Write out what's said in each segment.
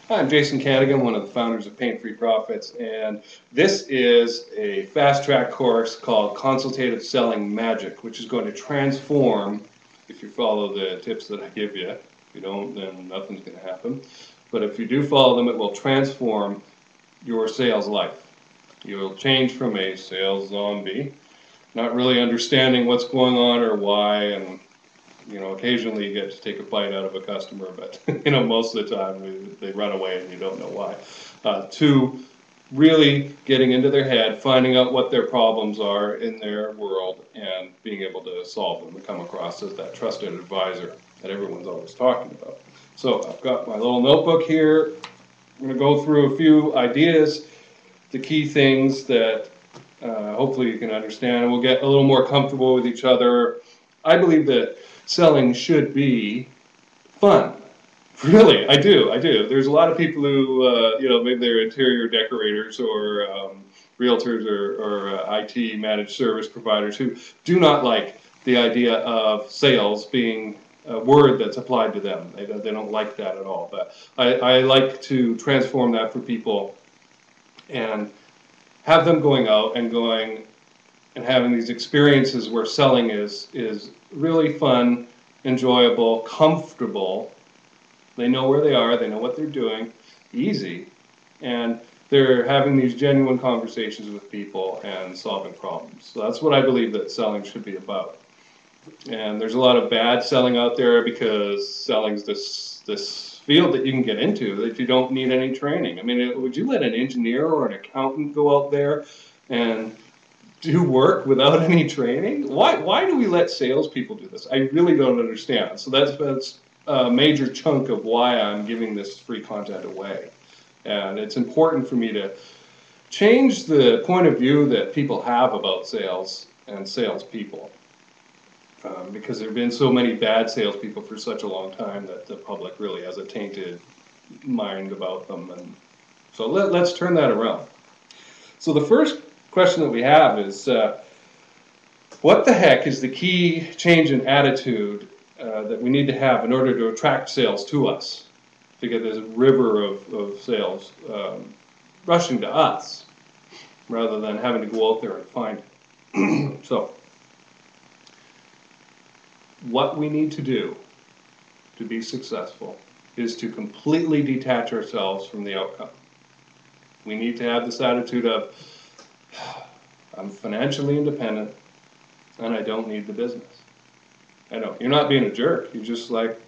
I'm Jason Cadigan, one of the founders of Pain Free Profits, and this is a fast track course called Consultative Selling Magic, which is going to transform, if you follow the tips that I give you. If you don't, then nothing's going to happen. But if you do follow them, it will transform your sales life. You'll change from a sales zombie, not really understanding what's going on or why, and occasionally you get to take a bite out of a customer, but most of the time they run away and you don't know why. To really getting into their head, finding out what their problems are in their world, and being able to solve them and come across as that trusted advisor that everyone's always talking about. So I've got my little notebook here. I'm going to go through a few ideas, the key things that hopefully you can understand, and we'll get a little more comfortable with each other. I believe that selling should be fun. Really, I do. There's a lot of people who, maybe they're interior decorators or realtors or IT managed service providers who do not like the idea of sales being a word that's applied to them. They don't like that at all. But I like to transform that for people and have them going out and having these experiences where selling is really fun, enjoyable, comfortable. They know where they are, they know what they're doing, easy, and they're having these genuine conversations with people and solving problems. So that's what I believe that selling should be about. And there's a lot of bad selling out there because selling's this field that you can get into that you don't need any training. I mean, would you let an engineer or an accountant go out there and do work without any training? Why do we let salespeople do this? I really don't understand. So that's a major chunk of why I'm giving this free content away. And it's important for me to change the point of view that people have about sales and salespeople. Because there have been so many bad salespeople for such a long time that the public really has a tainted mind about them. And so let's turn that around. So the first question that we have is, what the heck is the key change in attitude that we need to have in order to attract sales to us, to get this river of sales rushing to us, rather than having to go out there and find it. So, what we need to do to be successful is to completely detach ourselves from the outcome. We need to have this attitude of, I'm financially independent and I don't need the business. I know, you're not being a jerk. You're just like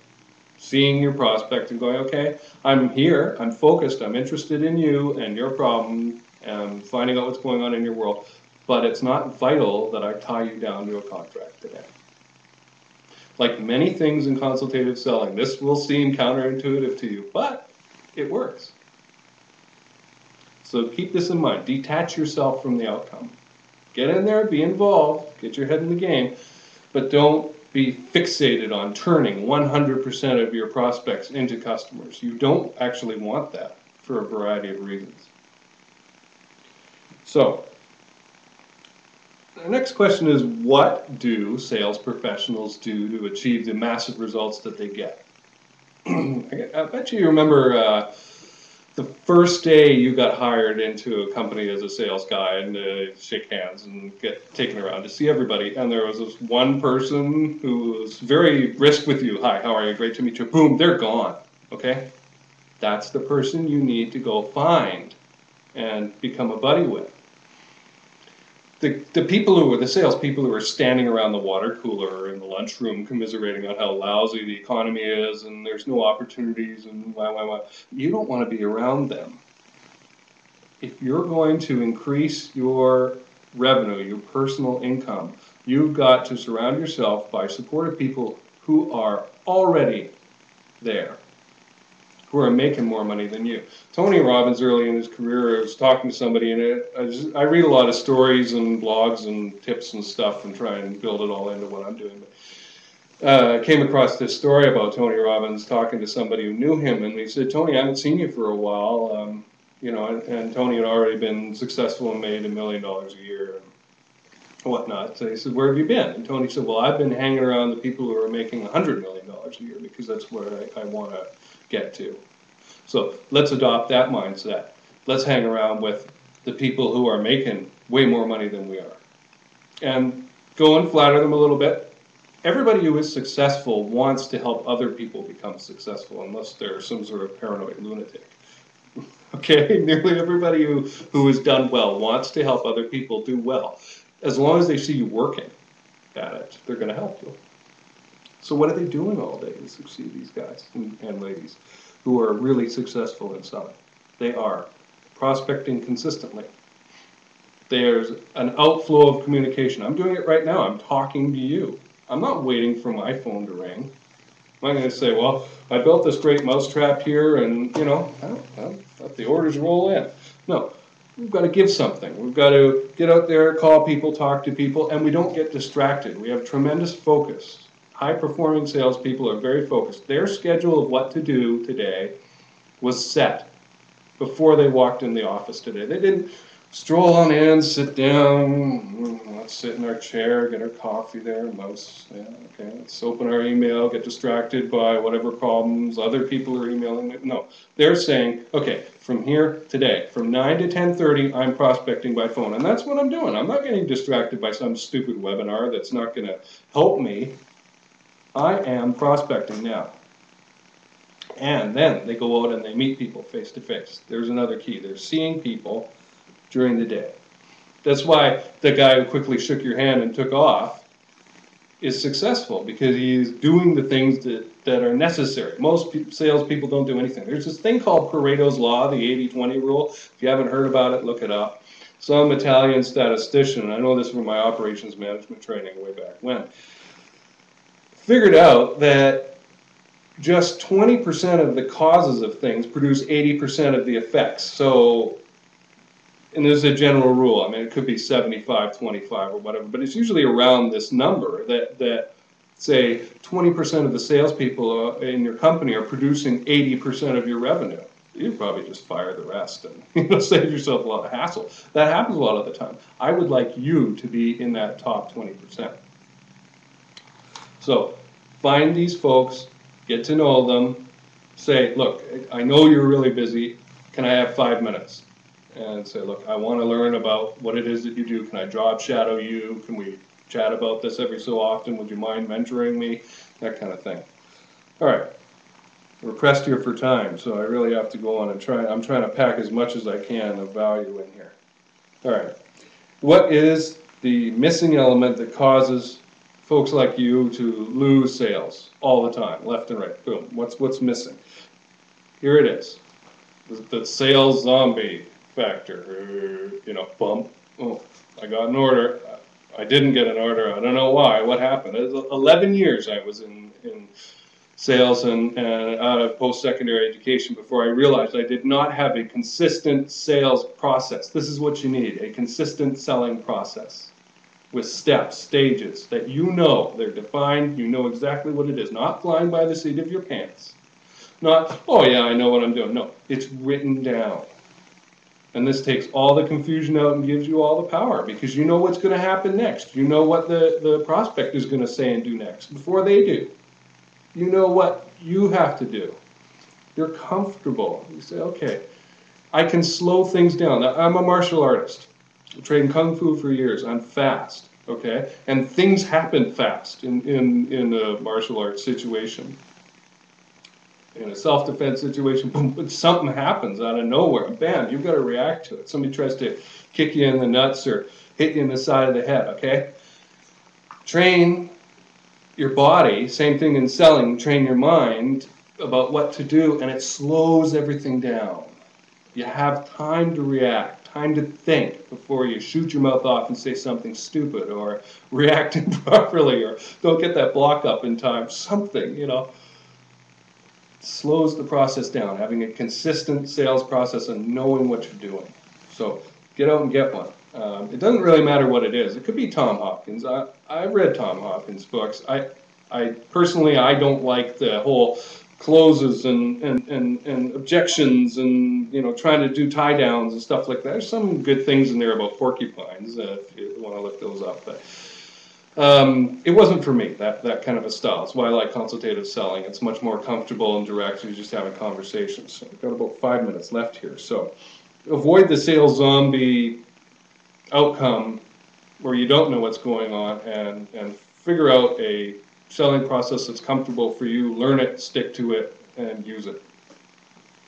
seeing your prospect and going, okay, I'm here, I'm focused, I'm interested in you and your problem and finding out what's going on in your world, but it's not vital that I tie you down to a contract today. Like many things in consultative selling, this will seem counterintuitive to you, but it works. So keep this in mind. Detach yourself from the outcome. Get in there, be involved, get your head in the game, but don't be fixated on turning 100% of your prospects into customers. You don't actually want that for a variety of reasons. So, the next question is, what do sales professionals do to achieve the massive results that they get? I bet you remember the first day you got hired into a company as a sales guy and shake hands and get taken around to see everybody, and there was this one person who was very brisk with you. Hi, how are you? Great to meet you. Boom, they're gone. Okay? That's the person you need to go find and become a buddy with. The people who were the salespeople who were standing around the water cooler or in the lunchroom commiserating on how lousy the economy is and there's no opportunities and why. You don't want to be around them. If you're going to increase your revenue, your personal income, you've got to surround yourself by supportive people who are already there, who are making more money than you. Tony Robbins, early in his career, was talking to somebody, and I read a lot of stories and blogs and tips and stuff and try and build it all into what I'm doing. But came across this story about Tony Robbins talking to somebody who knew him, and he said, Tony, I haven't seen you for a while. And Tony had already been successful and made $1 million a year and whatnot. So he said, where have you been? And Tony said, well, I've been hanging around the people who are making $100 million a year because that's where I want to get to. So let's adopt that mindset. Let's hang around with the people who are making way more money than we are. And go and flatter them a little bit. Everybody who is successful wants to help other people become successful, unless they're some sort of paranoid lunatic. Okay, nearly everybody who has done well wants to help other people do well. As long as they see you working at it, they're going to help you. So what are they doing all day to succeed, these guys and ladies who are really successful in selling? They are prospecting consistently. There's an outflow of communication. I'm doing it right now. I'm talking to you. I'm not waiting for my phone to ring. I'm not going to say, well, I built this great mousetrap here and, you know, I'll let the orders roll in. No, we've got to give something. We've got to get out there, call people, talk to people, and we don't get distracted. We have tremendous focus. High-performing salespeople are very focused. Their schedule of what to do today was set before they walked in the office today. They didn't stroll on in, sit down, let's sit in our chair, get our coffee there, mouse, yeah, okay, let's open our email, get distracted by whatever problems other people are emailing. No, they're saying, okay, from here today, from 9 to 10:30, I'm prospecting by phone, and that's what I'm doing. I'm not getting distracted by some stupid webinar that's not going to help me. I am prospecting now. And then they go out and they meet people face to face. There's another key. They're seeing people during the day. That's why the guy who quickly shook your hand and took off is successful, because he's doing the things that are necessary. Most salespeople don't do anything. There's this thing called Pareto's Law, the 80-20 rule. If you haven't heard about it, look it up. Some Italian statistician, I know this from my operations management training way back when, figured out that just 20% of the causes of things produce 80% of the effects. So, and there's a general rule. I mean, it could be 75-25 or whatever, but it's usually around this number that say 20% of the salespeople in your company are producing 80% of your revenue. You'd probably just fire the rest and save yourself a lot of hassle. That happens a lot of the time. I would like you to be in that top 20%. So find these folks, get to know them, say, look, I know you're really busy. Can I have 5 minutes? And say, look, I want to learn about what it is that you do. Can I job shadow you? Can we chat about this every so often? Would you mind mentoring me? That kind of thing. All right. We're pressed here for time, so I really have to go on and try. I'm trying to pack as much as I can of value in here. All right. What is the missing element that causes folks like you to lose sales all the time, left and right? Boom. What's missing? Here it is. The sales zombie factor. Bump. Oh, I got an order. I didn't get an order. I don't know why. What happened? 11 years I was in sales and out of post-secondary education before I realized I did not have a consistent sales process. This is what you need, a consistent selling process with steps, stages that they're defined, you know exactly what it is, not flying by the seat of your pants. Not, oh yeah, I know what I'm doing. No, it's written down. And this takes all the confusion out and gives you all the power, because you know what's going to happen next. You know what the prospect is going to say and do next before they do. You know what you have to do. You're comfortable. You say, okay, I can slow things down. I'm a martial artist. I've trained Kung Fu for years. I'm fast, okay? And things happen fast in a martial arts situation. In a self-defense situation, boom, something happens out of nowhere. Bam, you've got to react to it. Somebody tries to kick you in the nuts or hit you in the side of the head, okay? Train your body, same thing in selling, train your mind about what to do, and it slows everything down. You have time to react, time to think before you shoot your mouth off and say something stupid or react improperly or don't get that block up in time. Something, slows the process down, having a consistent sales process and knowing what you're doing. So get out and get one. It doesn't really matter what it is. It could be Tom Hopkins. I've read Tom Hopkins' books. I personally, I don't like the whole closes and objections and trying to do tie downs and stuff like that. There's some good things in there about porcupines if you want to look those up. But It wasn't for me, that kind of a style. That's why I like consultative selling. It's much more comfortable and direct. You're just having conversations. So we've got about 5 minutes left here. So avoid the sales zombie outcome where you don't know what's going on, and figure out a selling process that's comfortable for you. Learn it, stick to it, and use it.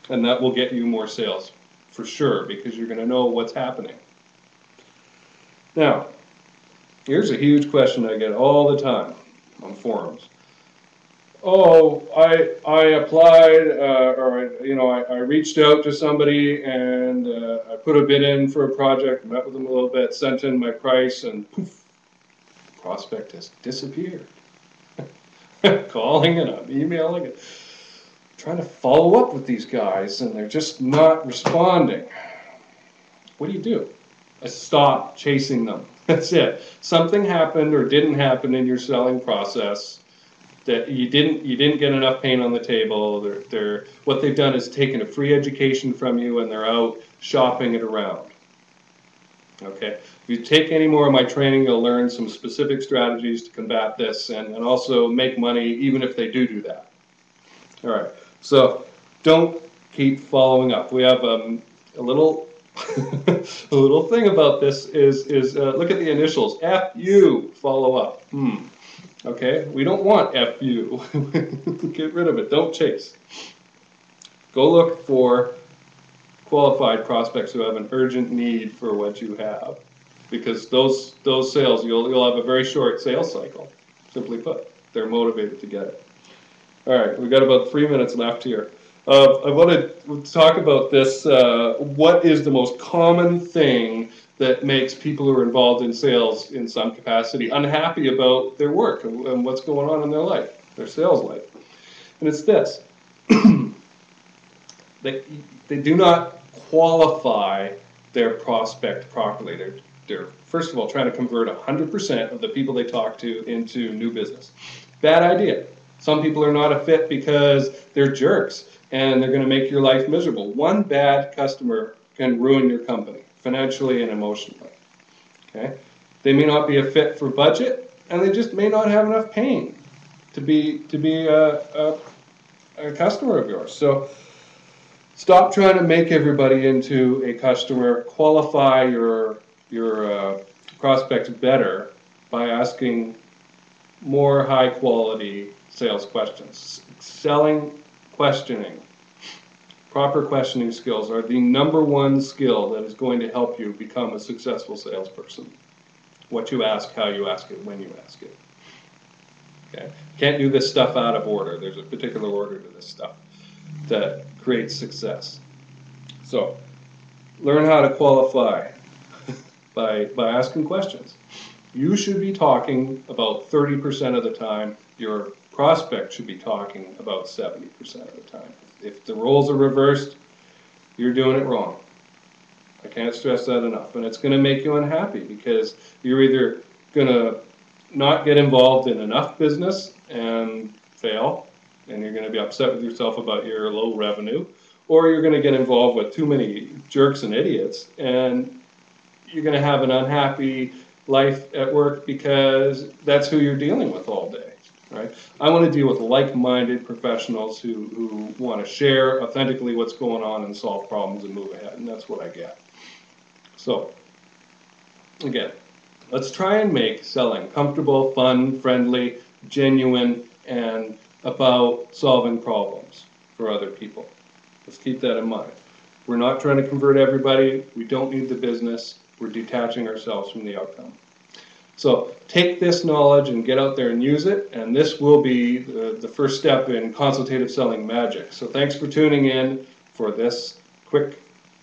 And that will get you more sales for sure, because you're going to know what's happening. Now, here's a huge question I get all the time on forums. Oh, I applied, I reached out to somebody, and I put a bid in for a project, met with them a little bit, sent in my price, and poof, prospect has disappeared. Calling and I'm emailing and trying to follow up with these guys, and they're just not responding. What do? I stop chasing them. That's it. Something happened or didn't happen in your selling process that you didn't get enough pain on the table. What they've done is taken a free education from you, and they're out shopping it around. Okay. If you take any more of my training, you'll learn some specific strategies to combat this, and also make money even if they do that. All right. So don't keep following up. We have a little a little thing about this is look at the initials. FU, follow up. Okay, we don't want FU. Get rid of it. Don't chase. Go look for qualified prospects who have an urgent need for what you have, because those sales, you'll have a very short sales cycle. Simply put, they're motivated to get it. All right, we've got about 3 minutes left here. I want to talk about this. What is the most common thing that makes people who are involved in sales in some capacity unhappy about their work and what's going on in their life, their sales life? And it's this. They do not qualify their prospect properly. They're first of all trying to convert 100% of the people they talk to into new business. Bad idea. Some people are not a fit because they're jerks and they're going to make your life miserable. One bad customer can ruin your company financially and emotionally. Okay? They may not be a fit for budget, and they just may not have enough pain to be a customer of yours. So stop trying to make everybody into a customer. Qualify your prospects better by asking more high quality sales questions. Selling questioning, proper questioning skills are the #1 skill that is going to help you become a successful salesperson. What you ask, how you ask it, when you ask it. Okay? Can't do this stuff out of order. There's a particular order to this stuff that creates success. So learn how to qualify by asking questions. You should be talking about 30% of the time. Your prospect should be talking about 70% of the time. If the roles are reversed, you're doing it wrong. I can't stress that enough. And it's going to make you unhappy, because you're either going to not get involved in enough business and fail, and you're going to be upset with yourself about your low revenue, or you're going to get involved with too many jerks and idiots, and you're going to have an unhappy life at work, because that's who you're dealing with all day. Right? I want to deal with like-minded professionals who want to share authentically what's going on and solve problems and move ahead, and that's what I get. So, again, let's try and make selling comfortable, fun, friendly, genuine, and about solving problems for other people. Let's keep that in mind. We're not trying to convert everybody. We don't need the business. We're detaching ourselves from the outcome. So take this knowledge and get out there and use it, and this will be the first step in consultative selling magic. So thanks for tuning in for this quick,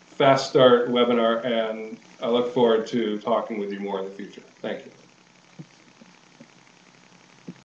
fast start webinar, and I look forward to talking with you more in the future. Thank you.